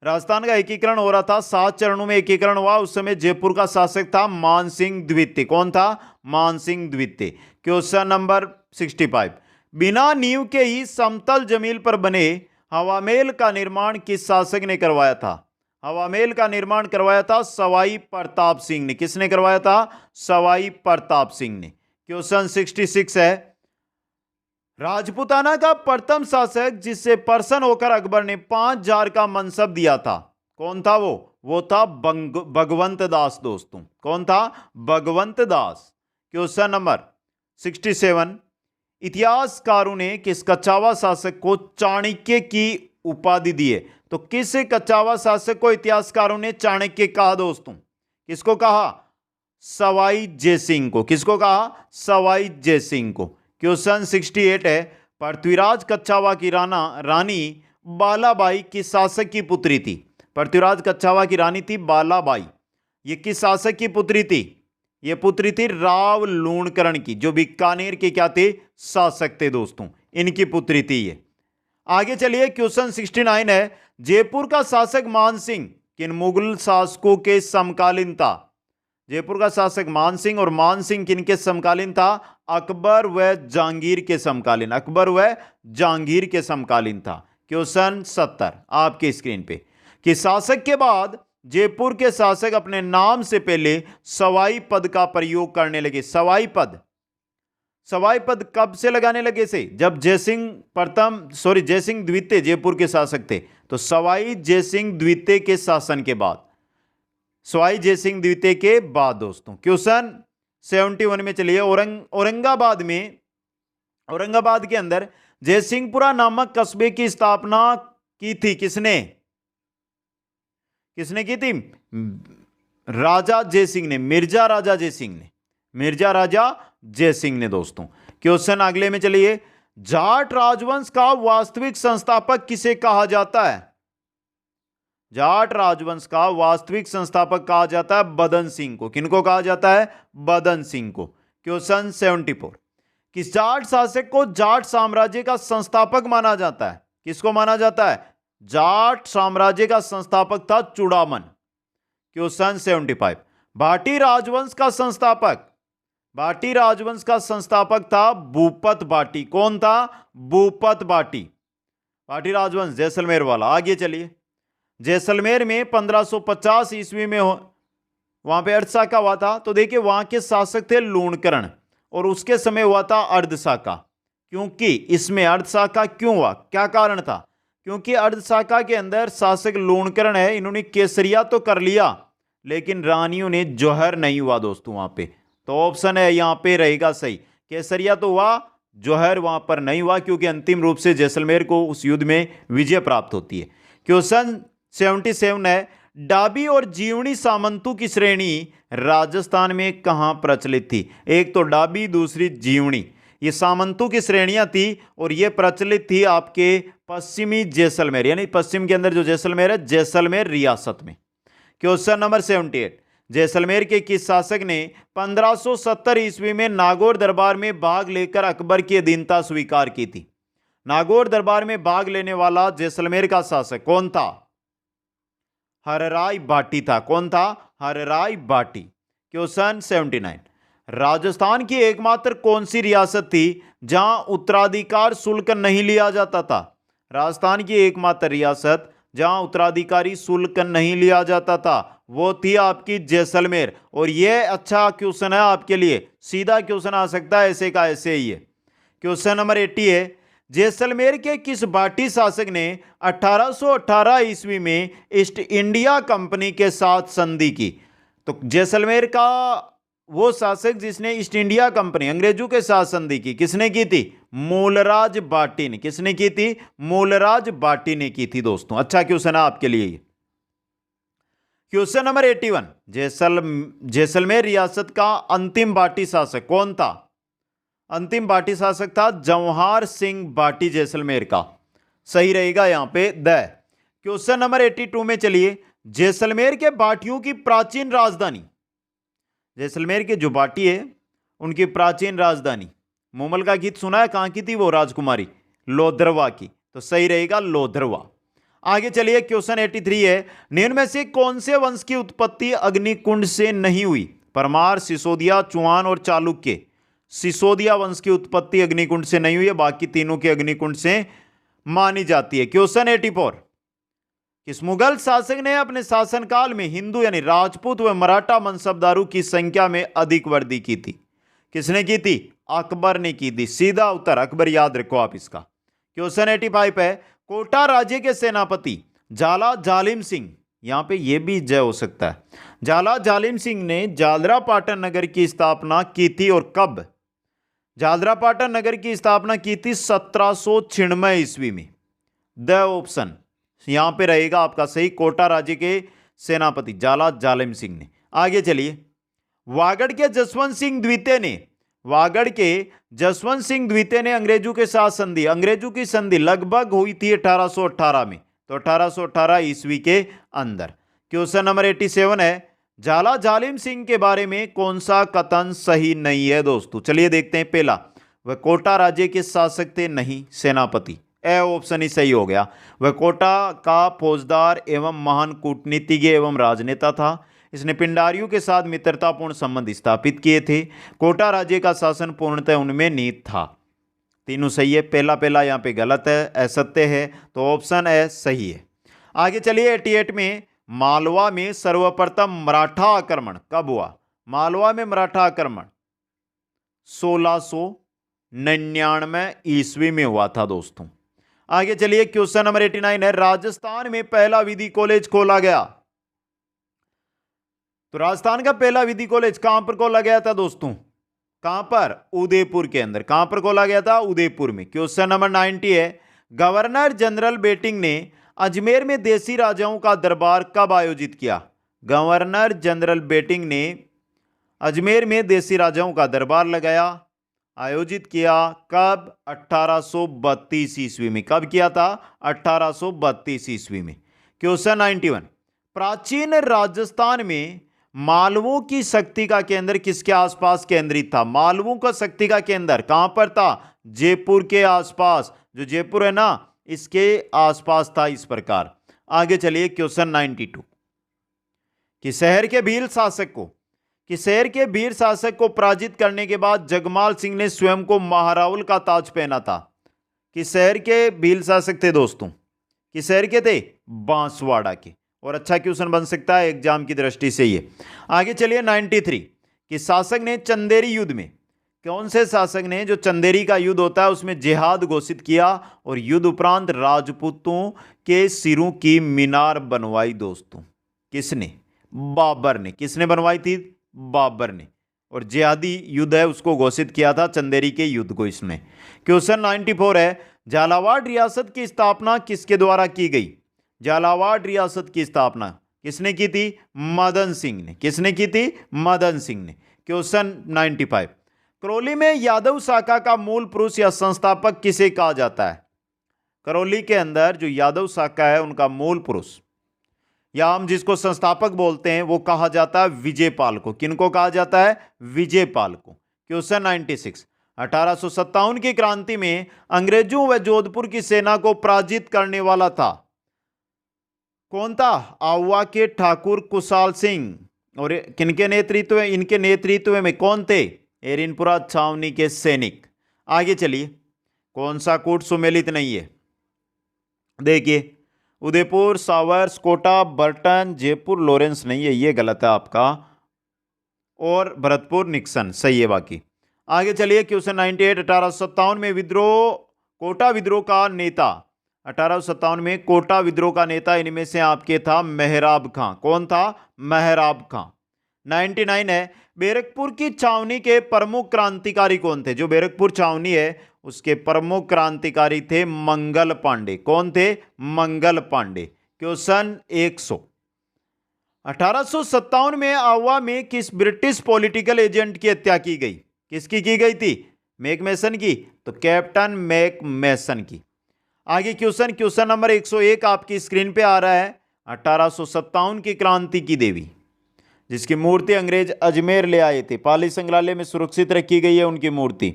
Speaker 1: राजस्थान का एकीकरण हो रहा था, 7 चरणों में एकीकरण हुआ, उस समय जयपुर का शासक था मानसिंह द्वितीय। कौन था? मानसिंह द्वितीय। क्वेश्चन नंबर 65, बिना नींव के ही समतल जमीन पर बने हवामेल का निर्माण किस शासक ने करवाया था? हवामेल का निर्माण करवाया था सवाई प्रताप सिंह ने। किसने करवाया था? सवाई प्रताप सिंह ने। क्वेश्चन 66 है, राजपूताना का प्रथम शासक जिससे प्रसन्न होकर अकबर ने 5,000 का मनसब दिया था, कौन था वो था भगवंत दास दोस्तों। कौन था? भगवंत दास। क्वेश्चन नंबर 67, इतिहासकारों ने किस कछावा शासक को चाणक्य की उपाधि दी है? तो किस कछावा शासक को इतिहासकारों ने चाणक्य कहा दोस्तों? किसको कहा? सवाई जयसिंह को। किसको कहा? सवाई जयसिंह को। क्वेश्चन 68 है, पृथ्वीराज कछावा की रानी बालाबाई किस शासक की पुत्री थी? पृथ्वीराज कछावा की रानी थी बालाबाई। ये किस शासक की पुत्री थी? ये पुत्री थी राव लूणकरण की, जो बीकानेर के क्या थे? शासक थे दोस्तों। इनकी पुत्री थी ये। आगे चलिए, क्वेश्चन 69 है, जयपुर का शासक मानसिंह किन मुगल शासकों के समकालीन था? जयपुर का शासक मानसिंह, और मानसिंह किन के समकालीन था? अकबर व जहांगीर के समकालीन। अकबर व जहांगीर के समकालीन था। क्वेश्चन 70 आपके स्क्रीन पे, कि शासक के बाद जयपुर के शासक अपने नाम से पहले सवाई पद का प्रयोग करने लगे। सवाई पद कब से लगाने लगे से? जब जयसिंह द्वितीय जयपुर के शासक थे, तो सवाई जयसिंह द्वितीय के शासन के बाद, सवाई जयसिंह द्वितीय के बाद दोस्तों। क्वेश्चन 71 में चलिए, औरंगाबाद के अंदर जयसिंहपुरा नामक कस्बे की स्थापना की थी किसने? किसने की थी? राजा जयसिंह ने, मिर्जा राजा जयसिंह ने दोस्तों। क्वेश्चन अगले में चलिए, जाट राजवंश का वास्तविक संस्थापक किसे कहा जाता है? जाट राजवंश का वास्तविक संस्थापक कहा जाता है बदन सिंह को। किनको कहा जाता है? बदन सिंह को। क्वेश्चन 74, किस जाट शासक को जाट साम्राज्य का संस्थापक माना जाता है? किसको माना जाता है? जाट साम्राज्य का संस्थापक था चूड़ामन। क्वेश्चन 75, भाटी राजवंश का संस्थापक था भूपत भाटी। कौन था? भूपत भाटी। भाटी राजवंश जैसलमेर वाला। आगे चलिए, जैसलमेर में 1550 ईस्वी में वहां पे अर्धशाका हुआ था। तो देखिए, वहां के शासक थे लूणकरण, और उसके समय हुआ था अर्धशाका। क्योंकि इसमें अर्धशाका क्यों हुआ, क्या कारण था? क्योंकि अर्धशाका के अंदर शासक लूणकरण है, इन्होंने केसरिया तो कर लिया, लेकिन रानियों ने जौहर नहीं हुआ दोस्तों वहां पे। तो ऑप्शन है यहां पे रहेगा सही, केसरिया तो हुआ, जौहर वहां पर नहीं हुआ, क्योंकि अंतिम रूप से जैसलमेर को उस युद्ध में विजय प्राप्त होती है। क्वेश्चन 77 है, डाबी और जीवनी सामंतों की श्रेणी राजस्थान में कहां प्रचलित थी? एक तो डाबी, दूसरी जीवनी, ये सामंतों की श्रेणियां थी, और ये प्रचलित थी आपके पश्चिमी जैसलमेर, यानी पश्चिम के अंदर जो जैसलमेर है, जैसलमेर रियासत में। क्वेश्चन नंबर 78, जैसलमेर के किस शासक ने 1570 ईस्वी में नागौर दरबार में भाग लेकर अकबर की अधीनता स्वीकार की थी? नागौर दरबार में भाग लेने वाला जैसलमेर का शासक कौन था? हरराय बाटी था। कौन था? हरराय बाटी। क्वेश्चन 79, राजस्थान की एकमात्र कौन सी रियासत थी जहां उत्तराधिकार शुल्क नहीं लिया जाता था? राजस्थान की एकमात्र रियासत जहां उत्तराधिकारी शुल्क नहीं लिया जाता था, वो थी आपकी जैसलमेर। और यह अच्छा क्वेश्चन है आपके लिए, सीधा क्वेश्चन आ सकता है ऐसे का ऐसे ही है। क्वेश्चन नंबर 80 है, जैसलमेर के किस भाटी शासक ने 1818 ईस्वी में ईस्ट इंडिया कंपनी के साथ संधि की? तो जैसलमेर का वो शासक जिसने ईस्ट इंडिया कंपनी, अंग्रेजों के साथ संधि की, किसने की थी? मूलराज बाटी ने। किसने की थी? मूलराज बाटी ने की थी दोस्तों। अच्छा क्वेश्चन है आपके लिए। क्वेश्चन नंबर 81, जैसलमेर रियासत का अंतिम बाटी शासक कौन था? अंतिम बाटी शासक था जवाहर सिंह बाटी, जैसलमेर का। सही रहेगा यहां पे द। क्वेश्चन नंबर 82 में चलिए, जैसलमेर के बाटियों की प्राचीन राजधानी, जैसलमेर के जो बाटी है उनकी प्राचीन राजधानी, मूमल का गीत सुना है, कहां की थी वो? राजकुमारी, लोधरवा की। तो सही रहेगा लोधरवा। आगे चलिए, क्वेश्चन 83 है, निम्न में से कौन से वंश की उत्पत्ति अग्निकुंड से नहीं हुई? परमार, सिसोदिया, चौहान और चालुक्य। सिसोदिया वंश की उत्पत्ति अग्निकुंड से नहीं हुई है, बाकी तीनों के अग्निकुंड से मानी जाती है। क्वेश्चन 84, किस मुगल शासक ने अपने शासनकाल में हिंदू यानी राजपूत व मराठा मनसबदारों की संख्या में अधिक वृद्धि की थी? किसने की थी? अकबर ने की थी। सीधा उत्तर अकबर, याद रखो आप इसका। क्वेश्चन 85 है, कोटा राज्य के सेनापति झाला जालिम सिंह, यहां पे ये भी जय हो सकता है, झाला जालिम सिंह ने जालरा पाटन नगर की स्थापना की थी और कब? जालरा पाटन नगर की स्थापना की थी 1796 ईस्वी में। द ऑप्शन यहां पे रहेगा आपका सही, कोटा राज्य के सेनापति झाला जालिम सिंह ने। आगे चलिए, वागड़ के जसवंत सिंह द्वितीय ने, वागड़ के जसवंत सिंह द्वितीय ने अंग्रेजों के साथ संधि, अंग्रेजों की संधि लगभग हुई थी 1818 में, तो 1818 ईस्वी के अंदर। क्वेश्चन नंबर 87 है, झाला जालिम सिंह के बारे में कौन सा कथन सही नहीं है दोस्तों? चलिए देखते हैं। पहला, वह कोटा राज्य के शासक थे, नहीं, सेनापति, ए ऑप्शन ही सही हो गया। वह कोटा का फौजदार एवं महान कूटनीतिज्ञ एवं राजनेता था। इसने पिंडारियों के साथ मित्रतापूर्ण संबंध स्थापित किए थे। कोटा राज्य का शासन पूर्णतः उनमें निहित था। तीनों सही है। पहला पहला यहाँ पे गलत है, असत्य है, तो ऑप्शन ए सही है। आगे चलिए, 88 में मालवा में सर्वप्रथम मराठा आक्रमण कब हुआ? मालवा में मराठा आक्रमण 1699 ईस्वी में हुआ था दोस्तों। आगे चलिए, क्वेश्चन नंबर 89 है, राजस्थान में पहला विधि कॉलेज खोला गया। तो राजस्थान का पहला विधि कॉलेज कहां पर खोला गया था दोस्तों? कहां पर? उदयपुर के अंदर। कहां पर खोला गया था? उदयपुर में। क्वेश्चन नंबर 90 है, गवर्नर जनरल बेटिंग ने अजमेर में देसी राजाओं का दरबार कब आयोजित किया? गवर्नर जनरल बेटिंग ने अजमेर में देसी राजाओं का दरबार लगाया, आयोजित किया, कब? 1832 ईस्वी में। कब किया था? 1832 ईस्वी में। क्वेश्चन 91, प्राचीन राजस्थान में मालवों की शक्ति का केंद्र किसके आसपास केंद्रित था? मालवों का शक्ति का केंद्र कहां पर था? जयपुर के आसपास। जो जयपुर है ना, इसके आसपास था। इस प्रकार आगे चलिए, क्वेश्चन 92, कि शहर के वीर शासक को पराजित करने के बाद जगमाल सिंह ने स्वयं को महारावल का ताज पहना था। कि शहर के वीर शासक थे दोस्तों, कि शहर के थे? बांसवाड़ा के। और अच्छा क्वेश्चन बन सकता है एग्जाम की दृष्टि से ये। आगे चलिए, 93, कि शासक ने चंदेरी युद्ध में, कौन से शासक ने जो चंदेरी का युद्ध होता है उसमें जिहाद घोषित किया और युद्ध उपरांत राजपूतों के सिरों की मीनार बनवाई दोस्तों? किसने? बाबर ने। किसने बनवाई थी? बाबर ने। और जिहादी युद्ध है उसको घोषित किया था, चंदेरी के युद्ध को इसने। क्वेश्चन 94 है, झालावाड़ रियासत की स्थापना किसके द्वारा की गई? झालावाड़ रियासत की स्थापना किसने की थी? मदन सिंह ने। किसने की थी? मदन सिंह ने। क्वेश्चन 95, करौली में यादव शाखा का मूल पुरुष या संस्थापक किसे कहा जाता है? करौली के अंदर जो यादव शाखा है उनका मूल पुरुष या हम जिसको संस्थापक बोलते हैं वो कहा जाता है विजयपाल को। किनको कहा जाता है? विजयपाल को। क्वेश्चन 96, 1857 की क्रांति में अंग्रेजों व जोधपुर की सेना को पराजित करने वाला था, कौन था? आउवा के ठाकुर कुशाल सिंह। और किनके नेतृत्व में? इनके नेतृत्व में कौन थे? एरिनपुरा छावनी के सैनिक। आगे चलिए, कौन सा कूट सुमेलित नहीं है? देखिए, Udaipur, Showers, Kota, Burton, Jaipur, Lawrence नहीं है, ये गलत है आपका, और भरतपुर, निक्सन सही है बाकी। आगे चलिए, क्वेश्चन 98, 1857 में विद्रोह, कोटा विद्रोह का नेता, 1857 में कोटा विद्रोह का नेता इनमें से आपके था मेहराब खां। कौन था? मेहराब खां। 99 है, बैरकपुर की छावनी के प्रमुख क्रांतिकारी कौन थे? जो बैरकपुर छावनी है उसके प्रमुख क्रांतिकारी थे मंगल पांडे। कौन थे? मंगल पांडे। क्वेश्चन 100, 1857 में आवा में किस ब्रिटिश पॉलिटिकल एजेंट की हत्या की गई? किसकी की गई थी? मैकमेसन की, तो कैप्टन मैकमेसन की। आगे क्वेश्चन नंबर 101 आपकी स्क्रीन पे आ रहा है। 1857 की क्रांति की देवी जिसकी मूर्ति अंग्रेज अजमेर ले आए थे, पाली संग्रहालय में सुरक्षित रखी गई है उनकी मूर्ति,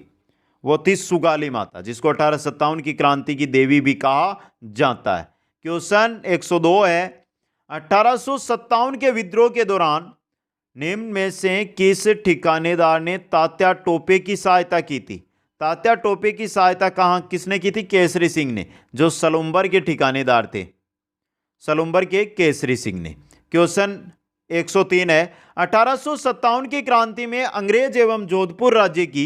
Speaker 1: वो थी सुगाली माता, जिसको 1857 की क्रांति की देवी भी कहा जाता है। क्वेश्चन 102 है, 1857 के विद्रोह के दौरान निम्न में से किस ठिकानेदार ने तात्या टोपे की सहायता की थी? तात्या टोपे की सहायता कहां किसने की थी? केसरी सिंह ने, जो सलुम्बर के ठिकानेदार थे, सलुम्बर के केसरी सिंह ने। क्वेश्चन 103 है। 1857 की क्रांति में अंग्रेज एवं जोधपुर राज्य की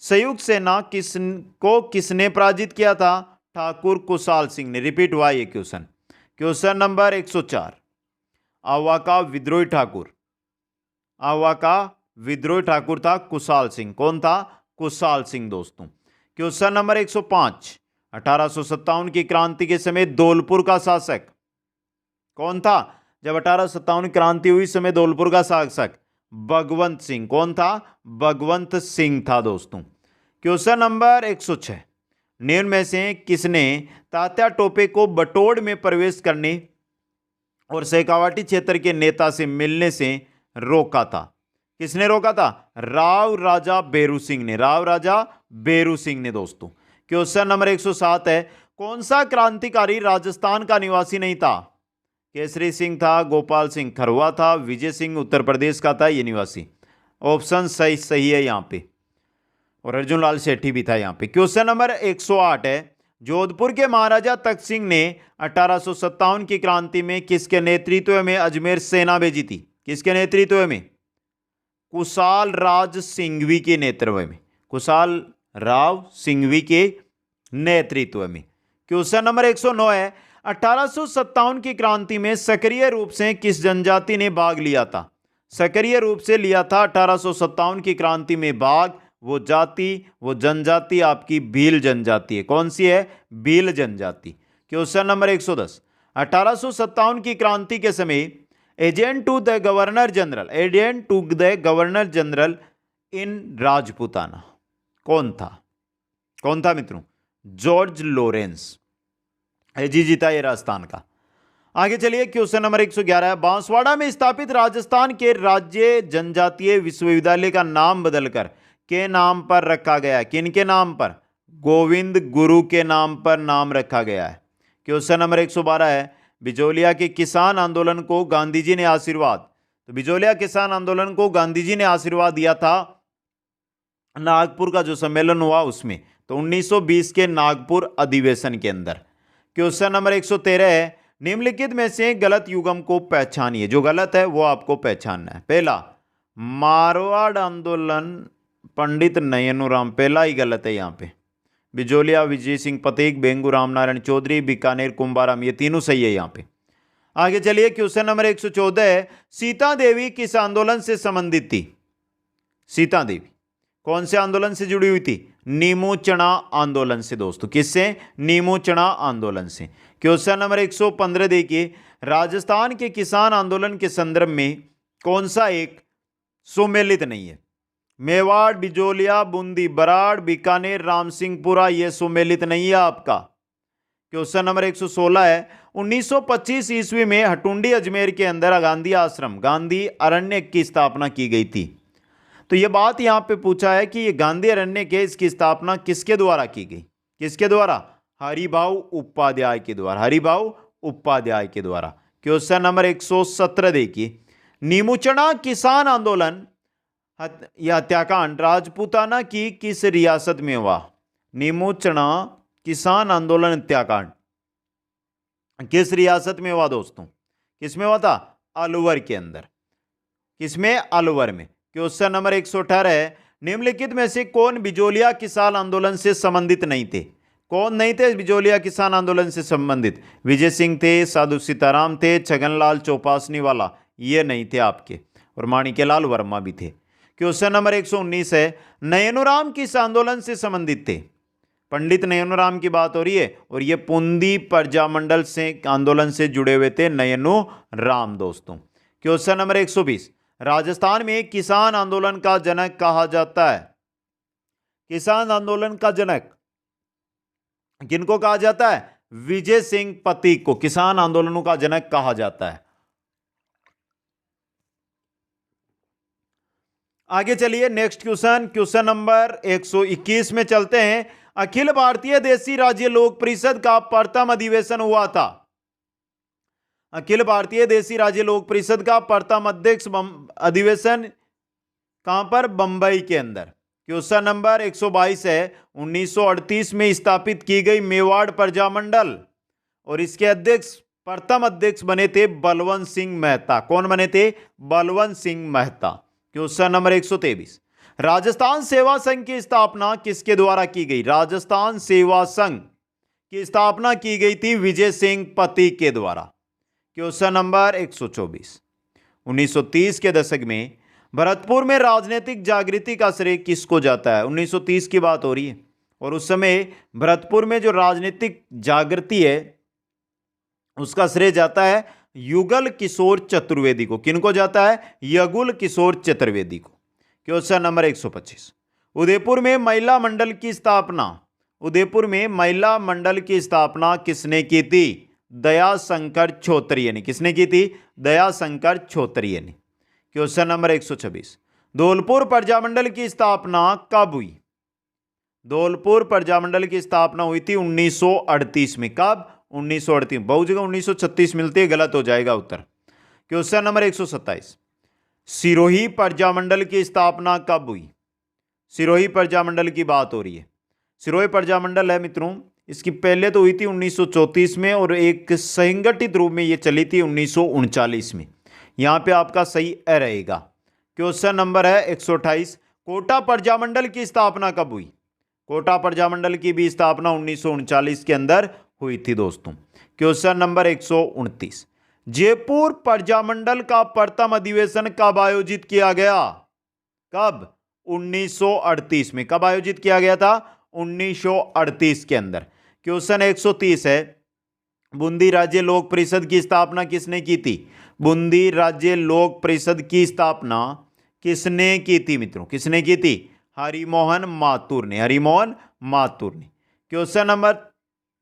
Speaker 1: संयुक्त सेना किसने पराजित किया था? ठाकुर कुशाल सिंह ने। रिपीट हुआ ये क्वेश्चन। क्वेश्चन नंबर 104, आवा का विद्रोही ठाकुर, आवा का विद्रोही ठाकुर था कुशाल सिंह। कौन था? कुशाल सिंह दोस्तों। क्वेश्चन नंबर 105, 1857 की क्रांति के समय धौलपुर का शासक कौन था? जब 1857 क्रांति हुई समय धौलपुर का शासक भगवंत सिंह। कौन था? भगवंत सिंह था दोस्तों। क्वेश्चन नंबर 106, निम्न में से किसने तात्या टोपे को बटोड़ में प्रवेश करने और शेखावाटी क्षेत्र के नेता से मिलने से रोका था? किसने रोका था? राव राजा बेरू सिंह ने। राव राजा बेरू सिंह ने दोस्तों। क्वेश्चन नंबर 107 है, कौन सा क्रांतिकारी राजस्थान का निवासी नहीं था? केसरी सिंह था, गोपाल सिंह खरवा था, विजय सिंह उत्तर प्रदेश का था ये निवासी। ऑप्शन सही है यहां पे, और अर्जुन लाल सेठी भी था यहां पे। क्वेश्चन नंबर 108 है, जोधपुर के महाराजा तख्त सिंह ने 1857 की क्रांति में किसके नेतृत्व में अजमेर सेना भेजी थी? किसके नेतृत्व में? कुशाल राज सिंघवी के नेतृत्व में, कुशाल राव सिंघवी के नेतृत्व में। क्वेश्चन नंबर 109 है, 1857 की क्रांति में सक्रिय रूप से किस जनजाति ने भाग लिया था? सक्रिय रूप से लिया था 1857 की क्रांति में भाग वो जनजाति आपकी भील जनजाति है। कौन सी है? भील जनजाति। क्वेश्चन नंबर 110, 1857 की क्रांति के समय agent to the governor general in Rajputana कौन था? कौन था मित्रों? George Lawrence. जी जीता ये राजस्थान का। आगे चलिए क्वेश्चन नंबर 111 है, बांसवाड़ा में स्थापित राजस्थान के राज्य जनजातीय विश्वविद्यालय का नाम बदलकर के नाम पर रखा गया है? किनके नाम पर? गोविंद गुरु के नाम पर नाम रखा गया है। क्वेश्चन नंबर 112 है, बिजोलिया के किसान आंदोलन को गांधी जी ने आशीर्वाद, तो बिजोलिया किसान आंदोलन को गांधी जी ने आशीर्वाद दिया था नागपुर का जो सम्मेलन हुआ उसमें, तो 1920 के नागपुर अधिवेशन के अंदर। क्वेश्चन नंबर 113 है, निम्नलिखित में से गलत युग्म को पहचानिए। जो गलत है वो आपको पहचानना है। पहला, मारवाड़ आंदोलन पंडित नयनूराम, पहला ही गलत है यहाँ पे। बिजोलिया विजय सिंह पतेक, बेंगू रामनारायण चौधरी, बीकानेर कुंभाराम, ये तीनों सही है यहाँ पे। आगे चलिए क्वेश्चन नंबर 114 है, सीता देवी किस आंदोलन से संबंधित थी? सीता देवी कौन से आंदोलन से जुड़ी हुई थी? नीमू चढ़ा आंदोलन से दोस्तों। किससे? नीमू चढ़ा आंदोलन से। क्वेश्चन नंबर 115 देखिए, राजस्थान के किसान आंदोलन के संदर्भ में कौन सा एक सुमेलित नहीं है? मेवाड़, बिजोलिया, बूंदी, बराड़, बीकानेर, रामसिंहपुरा, यह सुमेलित नहीं है आपका। क्वेश्चन नंबर 116 है, 1925 ईस्वी में हटुंडी अजमेर के अंदर गांधी आश्रम, गांधी अरण्य की स्थापना की गई थी। तो यह बात यहां पे पूछा है कि ये गांधी अरण्य के इसकी स्थापना किसके द्वारा की गई? किसके द्वारा? हरिभाऊ उपाध्याय के द्वारा। हरिभाऊ उपाध्याय के द्वारा। क्वेश्चन नंबर 117 देखिए, नीमूचना किसान आंदोलन या हत्याकांड राजपूताना की किस रियासत में हुआ? नीमूचना किसान आंदोलन हत्याकांड किस रियासत में हुआ दोस्तों? किसमें हुआ था? अलवर के अंदर। किसमें? अलवर में। क्वेश्चन नंबर 118 है, निम्नलिखित में से कौन बिजोलिया किसान आंदोलन से संबंधित नहीं थे? कौन नहीं थे बिजोलिया किसान आंदोलन से संबंधित? विजय सिंह थे, साधु सीताराम थे, छगनलाल चौपासनी वाला ये नहीं थे आपके, और माणिक्यलाल वर्मा भी थे। क्वेश्चन नंबर 119 है, नयनूराम किस आंदोलन से संबंधित थे? पंडित नयनूराम की बात हो रही है, और ये पुंदी प्रजामंडल से आंदोलन से जुड़े हुए थे नयनूराम दोस्तों। क्वेश्चन नंबर 120, राजस्थान में किसान आंदोलन का जनक कहा जाता है? किसान आंदोलन का जनक किनको कहा जाता है? विजय सिंह पतीक को किसान आंदोलनों का जनक कहा जाता है। आगे चलिए नेक्स्ट क्वेश्चन, क्वेश्चन नंबर 121 में चलते हैं। अखिल भारतीय देशी राज्य लोक परिषद का प्रथम अधिवेशन हुआ था। अखिल भारतीय देशी राज्य लोक परिषद का प्रथम अध्यक्ष अधिवेशन कहां पर? बंबई के अंदर। क्वेश्चन नंबर 122 है, 1938 में स्थापित की गई मेवाड़ प्रजामंडल और इसके अध्यक्ष प्रथम अध्यक्ष बने थे बलवंत सिंह मेहता। कौन बने थे? बलवंत सिंह मेहता। क्वेश्चन नंबर 123, राजस्थान सेवा संघ की स्थापना किसके द्वारा की गई? राजस्थान सेवा संघ की स्थापना की गई थी विजय सिंह पति के द्वारा। क्वेश्चन नंबर 124, 1930 के दशक में भरतपुर में राजनीतिक जागृति का श्रेय किसको जाता है? 1930 की बात हो रही है और उस समय भरतपुर में जो राजनीतिक जागृति है उसका श्रेय जाता है युगल किशोर चतुर्वेदी को। किनको जाता है? युगल किशोर चतुर्वेदी को। क्वेश्चन नंबर 125, उदयपुर में महिला मंडल की स्थापना, उदयपुर में महिला मंडल की स्थापना किसने की थी? दयाशंकर छोत्रिय ने। किसने की थी? दयाशंकर छोत्रिय ने। क्वेश्चन नंबर 126, धौलपुर प्रजामंडल की स्थापना कब हुई? धौलपुर प्रजामंडल की स्थापना हुई थी 1938 में। कब? 1938। बहुत जगह 1936 मिलती है, गलत हो जाएगा उत्तर। क्वेश्चन नंबर 127, सिरोही प्रजामंडल की स्थापना कब हुई? सिरोही प्रजामंडल की बात हो रही है। सिरोही प्रजामंडल है मित्रों, इसकी पहले तो हुई थी 1934 में और एक संगठित रूप में ये चली थी 1939 में। यहां पे आपका सही ए रहेगा। क्वेश्चन नंबर है 128, कोटा प्रजामंडल की स्थापना कब हुई? कोटा प्रजामंडल की भी स्थापना 1939 के अंदर हुई थी दोस्तों। क्वेश्चन नंबर 129, जयपुर प्रजामंडल का प्रथम अधिवेशन कब आयोजित किया गया? कब? 1938 में। कब आयोजित किया गया था? 1938 के अंदर। क्वेश्चन 130 है, बूंदी राज्य लोक परिषद की स्थापना किसने की थी? बूंदी राज्य लोक परिषद की स्थापना किसने की थी मित्रों? किसने की थी? हरिमोहन माथुर ने। हरिमोहन माथुर ने। क्वेश्चन नंबर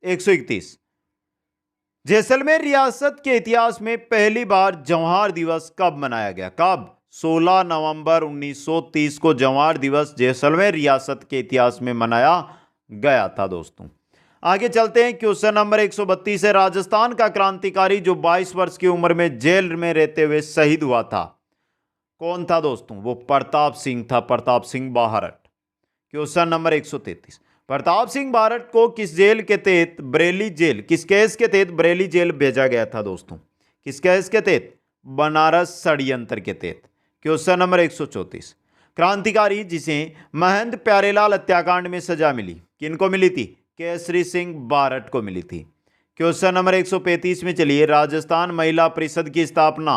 Speaker 1: 131, जैसलमेर रियासत के इतिहास में पहली बार जवाहर दिवस कब मनाया गया? कब? 16 नवंबर 1930 को जवाहर दिवस जैसलमेर रियासत के इतिहास में मनाया गया था दोस्तों। आगे चलते हैं। क्वेश्चन नंबर 132 है, राजस्थान का क्रांतिकारी जो 22 वर्ष की उम्र में जेल में रहते हुए शहीद हुआ था, कौन था दोस्तों? वो प्रताप सिंह था, प्रताप सिंह बाहरट। क्वेश्चन नंबर 133, प्रताप सिंह बाहरट को किस जेल के तहत बरेली जेल, किस केस के तहत बरेली जेल भेजा गया था दोस्तों? किस केस के तहत? बनारस षड्यंत्र के तहत। क्वेश्चन नंबर 134, क्रांतिकारी जिसे महंत प्यारेलाल हत्याकांड में सजा मिली, किनको मिली थी? केसरी सिंह बारट को मिली थी। क्वेश्चन नंबर 135 में चलिए, राजस्थान महिला परिषद की स्थापना,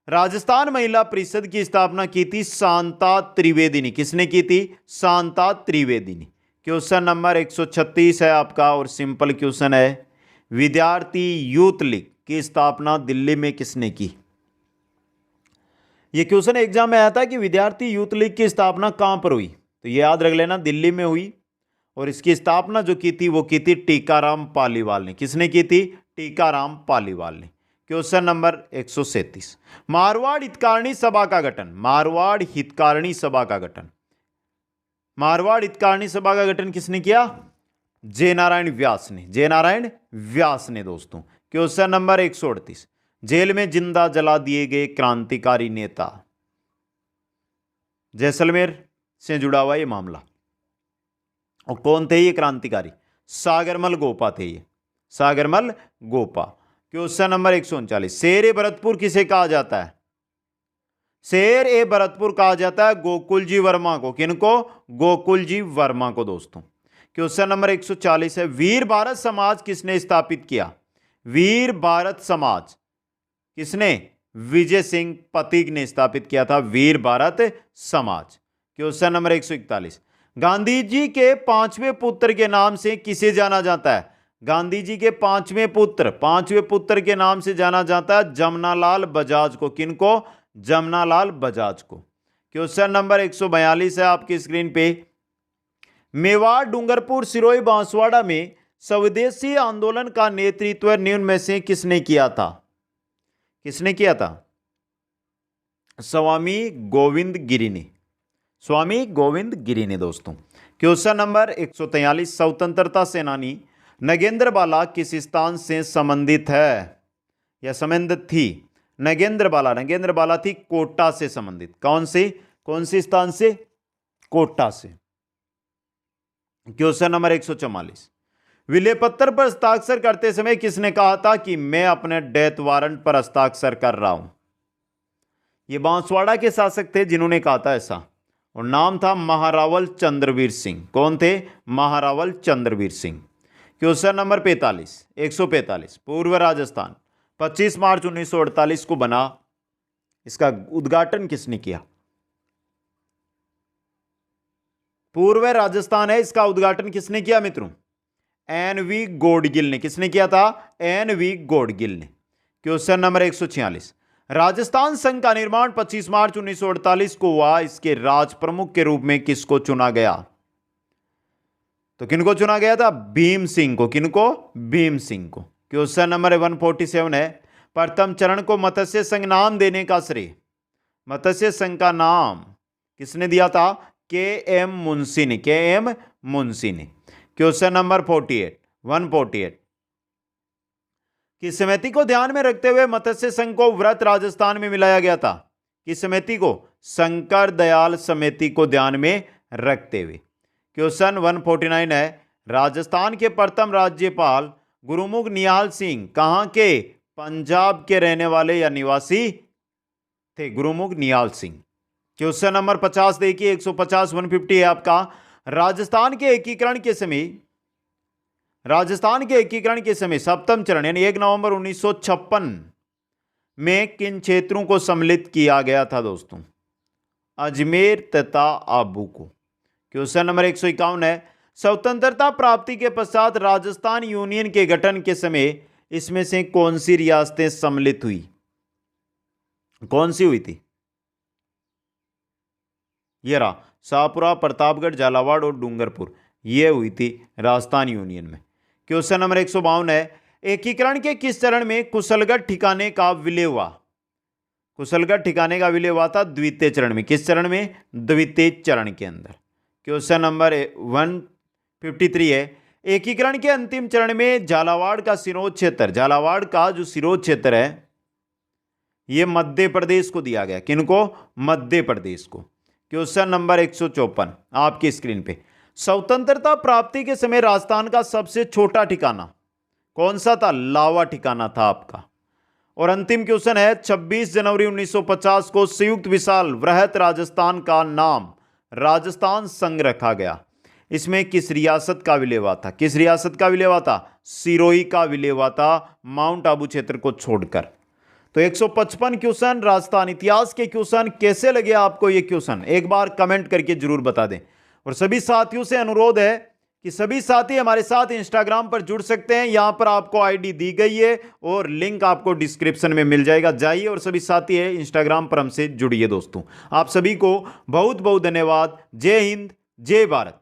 Speaker 1: राजस्थान महिला परिषद की स्थापना की थी शांता त्रिवेदी ने। किसने की थी? शांता त्रिवेदी ने। क्वेश्चन नंबर 136 है आपका और सिंपल क्वेश्चन है, विद्यार्थी यूथ लीग की स्थापना दिल्ली में किसने की? यह क्वेश्चन एग्जाम में आया था कि विद्यार्थी यूथ लीग की स्थापना कहां पर हुई, तो यह याद रख लेना, दिल्ली में हुई। और इसकी स्थापना जो की थी वो की थी टीकाराम पालीवाल ने। किसने की थी? टीकाराम पालीवाल ने। क्वेश्चन नंबर 137, मारवाड़ हितकारिणी सभा का गठन, मारवाड़ हितकारिणी सभा का गठन, मारवाड़ हितकारिणी सभा का गठन किसने किया? जयनारायण व्यास ने। जयनारायण व्यास ने दोस्तों। क्वेश्चन नंबर 138, जेल में जिंदा जला दिए गए क्रांतिकारी नेता, जैसलमेर से जुड़ा हुआ यह मामला, और कौन थे ये क्रांतिकारी? सागरमल गोपा थे ये, सागरमल गोपा। क्वेश्चन नंबर 139, शेर ए भरतपुर किसे कहा जाता है? शेर ए भरतपुर कहा जाता है गोकुल जी वर्मा को। किनको? गोकुल जी वर्मा को दोस्तों। क्वेश्चन नंबर 140 है, वीर भारत समाज किसने स्थापित किया? वीर भारत समाज किसने? विजय सिंह पथिक ने स्थापित किया था वीर भारत समाज। क्वेश्चन नंबर 141, गांधी जी के पांचवें पुत्र के नाम से किसे जाना जाता है? गांधी जी के पांचवें पुत्र के नाम से जाना जाता है जमनालाल बजाज को। किनको? जमनालाल बजाज को। क्वेश्चन नंबर 142 है आपकी स्क्रीन पे, मेवाड़ डूंगरपुर सिरोही बांसवाड़ा में स्वदेशी आंदोलन का नेतृत्व निम्न में से किसने किया था? किसने किया था? स्वामी गोविंद गिरी ने। स्वामी गोविंद गिरी ने दोस्तों। क्वेश्चन नंबर 143, स्वतंत्रता सेनानी नगेंद्र बाला किस स्थान से संबंधित है या संबंधित थी? नगेंद्र बाला थी कोटा से संबंधित। कौन से स्थान से? कोटा से। क्वेश्चन नंबर 144, विले पत्र पर हस्ताक्षर करते समय किसने कहा था कि मैं अपने डेथ वारंट पर हस्ताक्षर कर रहा हूं? ये बांसवाड़ा के शासक थे जिन्होंने कहा था ऐसा, और नाम था महारावल चंद्रवीर सिंह। कौन थे? महारावल चंद्रवीर सिंह। क्वेश्चन नंबर 45, 145, पूर्व राजस्थान 25 मार्च 1948 को बना, इसका उद्घाटन किसने किया? पूर्व राजस्थान है, इसका उद्घाटन किसने किया मित्रों? एन.वी. गौडगिल ने। किसने किया था? एन.वी. गौडगिल ने। क्वेश्चन नंबर 146, राजस्थान संघ का निर्माण 25 मार्च 1948 को हुआ, इसके राज प्रमुख के रूप में किसको चुना गया? तो किनको चुना गया था? भीम सिंह को। किनको? भीम सिंह को। क्वेश्चन नंबर 147 है, प्रथम चरण को मत्स्य संघ नाम देने का श्रेय, मत्स्य संघ का नाम किसने दिया था? के एम मुंशी ने। के एम मुंशी ने। क्वेश्चन नंबर 48, 148, किस समिति को ध्यान में रखते हुए मत्स्य संघ को व्रत राजस्थान में मिलाया गया था? किस समिति को? शंकर दयाल समिति को ध्यान में रखते हुए। क्वेश्चन 149 है, राजस्थान के प्रथम राज्यपाल गुरुमुख निहाल सिंह कहां के? पंजाब के रहने वाले या निवासी थे? गुरुमुख निहाल सिंह। क्वेश्चन नंबर 50 देखिए, 150, 150 है आपका। राजस्थान के एकीकरण के समय सप्तम चरण यानी 1 नवंबर 1956 में किन क्षेत्रों को सम्मिलित किया गया था दोस्तों? अजमेर तथा आबू को। क्वेश्चन नंबर 151 है, स्वतंत्रता प्राप्ति के पश्चात राजस्थान यूनियन के गठन के समय इसमें से कौन सी रियासतें सम्मिलित हुई? कौन सी हुई थी? ये रहा, शाहपुरा, प्रतापगढ़, झालावाड़ और डूंगरपुर, ये हुई थी राजस्थान यूनियन में। क्वेश्चन नंबर 152 है, एकीकरण के किस चरण में कुशलगढ़ ठिकाने का विलय हुआ? कुशलगढ़ ठिकाने का विलय हुआ था द्वितीय चरण में। किस चरण में? द्वितीय चरण के अंदर। क्वेश्चन नंबर 153 है, एकीकरण के अंतिम चरण में झालावाड़ का सिरोंज क्षेत्र, झालावाड़ का जो सिरोंज क्षेत्र है यह मध्य प्रदेश को दिया गया। किनको? मध्य प्रदेश को। क्वेश्चन नंबर 154 आपकी स्क्रीन पे, स्वतंत्रता प्राप्ति के समय राजस्थान का सबसे छोटा ठिकाना कौन सा था? लावा ठिकाना था आपका। और अंतिम क्वेश्चन है, 26 जनवरी 1950 को संयुक्त विशाल वृहत राजस्थान का नाम राजस्थान संघ रखा गया। इसमें किस रियासत का विलय हुआ था? किस रियासत का विलय हुआ था? सिरोही का विलय हुआ था, माउंट आबू क्षेत्र को छोड़कर। तो 155 क्वेश्चन राजस्थान इतिहास के क्वेश्चन। कैसे लगे आपको ये क्वेश्चन? एक बार कमेंट करके जरूर बता दें। और सभी साथियों से अनुरोध है कि सभी साथी हमारे साथ इंस्टाग्राम पर जुड़ सकते हैं। यहां पर आपको आईडी दी गई है और लिंक आपको डिस्क्रिप्शन में मिल जाएगा, जाइए और सभी साथी है इंस्टाग्राम पर हमसे जुड़िए दोस्तों। आप सभी को बहुत बहुत धन्यवाद। जय हिंद, जय भारत।